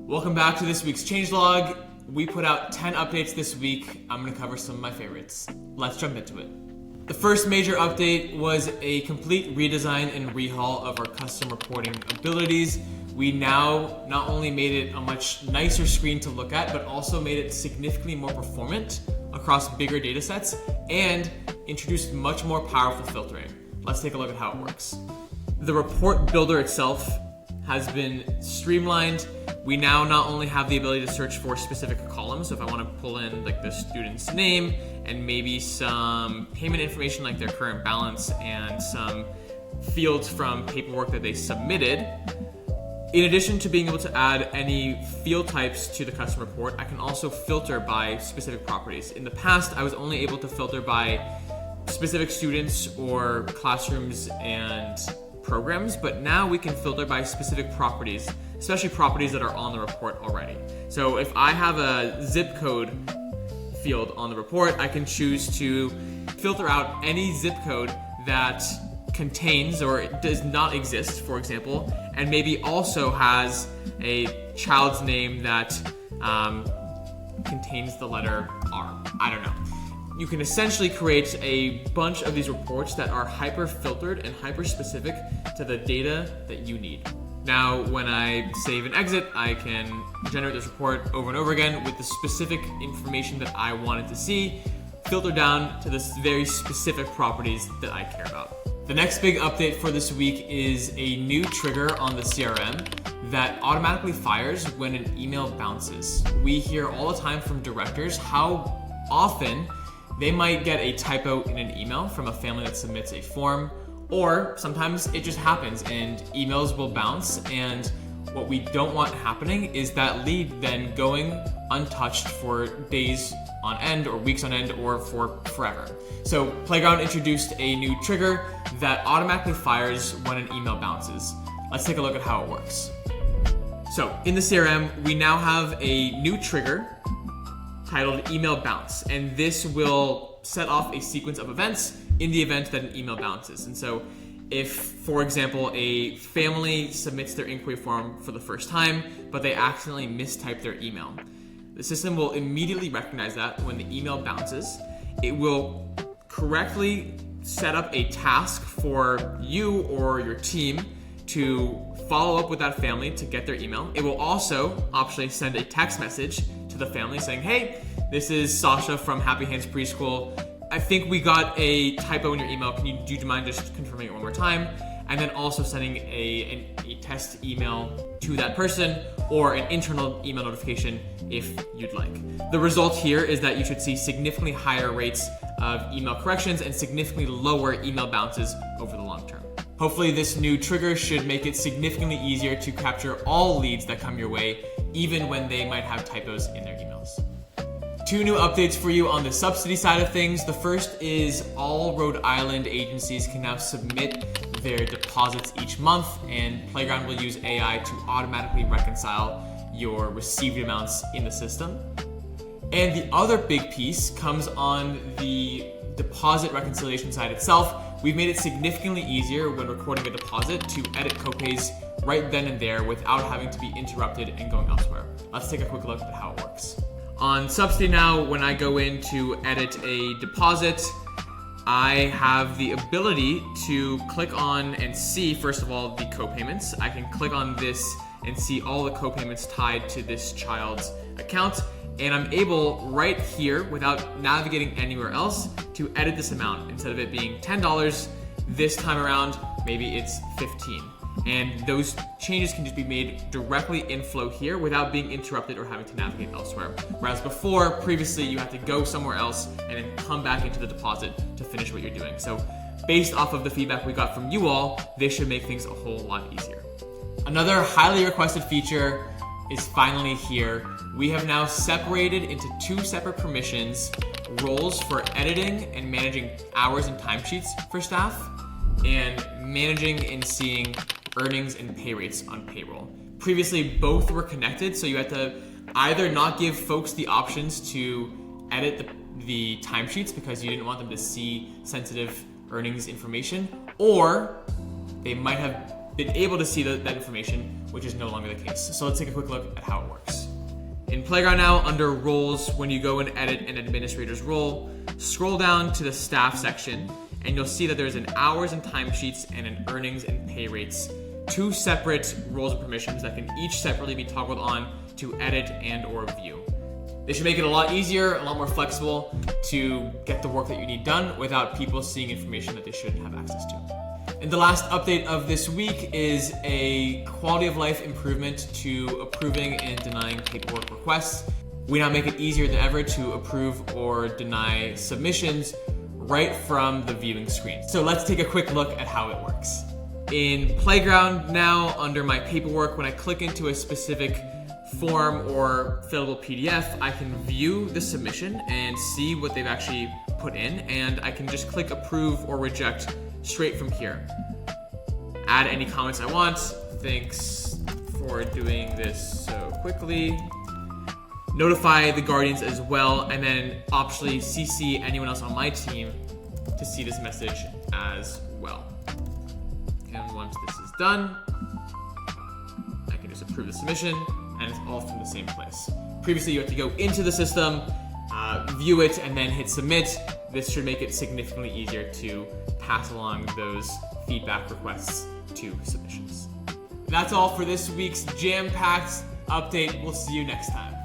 Welcome back to this week's changelog. We put out 10 updates this week. I'm going to cover some of my favorites. Let's jump into it. The first major update was a complete redesign and rehaul of our custom reporting abilities. We now not only made it a much nicer screen to look at, but also made it significantly more performant across bigger data sets and introduced much more powerful filtering. Let's take a look at how it works. The report builder itself has been streamlined. We now not only have the ability to search for specific columns, so if I want to pull in like the student's name and maybe some payment information like their current balance and some fields from paperwork that they submitted, in addition to being able to add any field types to the custom report, I can also filter by specific properties. In the past, I was only able to filter by specific students or classrooms and programs, but now we can filter by specific properties, especially properties that are on the report already. So if I have a zip code field on the report, I can choose to filter out any zip code that contains or does not exist, for example, and maybe also has a child's name that contains the letter R. I don't know. You can essentially create a bunch of these reports that are hyper filtered and hyper specific to the data that you need. Now, when I save and exit, I can generate this report over and over again with the specific information that I wanted to see, filter down to the very specific properties that I care about. The next big update for this week is a new trigger on the CRM that automatically fires when an email bounces. We hear all the time from directors how often they might get a typo in an email from a family that submits a form, or sometimes it just happens and emails will bounce, and what we don't want happening is that lead then going untouched for days on end or weeks on end or for forever. So Playground introduced a new trigger that automatically fires when an email bounces. Let's take a look at how it works. So in the CRM, we now have a new trigger titled email bounce, and this will set off a sequence of events in the event that an email bounces. And so if, for example, a family submits their inquiry form for the first time, but they accidentally mistype their email, the system will immediately recognize that when the email bounces. It will correctly set up a task for you or your team to follow up with that family to get their email. It will also optionally send a text message to the family saying, hey, this is Sasha from Happy Hands Preschool. I think we got a typo in your email. Do you mind just confirming it one more time? And then also sending a test email to that person or an internal email notification if you'd like. The result here is that you should see significantly higher rates of email corrections and significantly lower email bounces over the long term. Hopefully this new trigger should make it significantly easier to capture all leads that come your way, even when they might have typos in their emails. Two new updates for you on the subsidy side of things. The first is all Rhode Island agencies can now submit their deposits each month, and Playground will use AI to automatically reconcile your received amounts in the system. And the other big piece comes on the deposit reconciliation side itself. We've made it significantly easier when recording a deposit to edit copays right then and there without having to be interrupted and going elsewhere. Let's take a quick look at how it works. On Subsidy now, when I go in to edit a deposit, I have the ability to click on and see, first of all, the copayments. I can click on this and see all the copayments tied to this child's account. And I'm able right here, without navigating anywhere else, to edit this amount. Instead of it being $10 this time around, maybe it's $15. And those changes can just be made directly in Flow here without being interrupted or having to navigate elsewhere. Whereas before, previously, you had to go somewhere else and then come back into the deposit to finish what you're doing. So based off of the feedback we got from you all, this should make things a whole lot easier. Another highly requested feature is finally here. We have now separated into two separate permissions roles for editing and managing hours and timesheets for staff, and managing and seeing earnings and pay rates on payroll. Previously, both were connected, so you had to either not give folks the options to edit the timesheets because you didn't want them to see sensitive earnings information, or they might have been able to see that information which is no longer the case. So let's take a quick look at how it works. In Playground now, under roles, when you go and edit an administrator's role, scroll down to the staff section, and you'll see that there's an hours and timesheets and an earnings and pay rates, 2 separate roles and permissions that can each separately be toggled on to edit and or view. This should make it a lot easier, a lot more flexible to get the work that you need done without people seeing information that they shouldn't have access to. And the last update of this week is a quality of life improvement to approving and denying paperwork requests. We now make it easier than ever to approve or deny submissions right from the viewing screen. So let's take a quick look at how it works. In Playground now, under my paperwork, when I click into a specific form or fillable PDF, I can view the submission and see what they've actually put in, and I can just click approve or reject straight from here. Add any comments I want. Thanks for doing this so quickly. Notify the guardians as well, and then optionally CC anyone else on my team to see this message as well. And once this is done, I can just approve the submission, and it's all from the same place. Previously, you had to go into the system, view it, and then hit submit. This should make it significantly easier to pass along those feedback requests to submissions. That's all for this week's jam-packed update. We'll see you next time.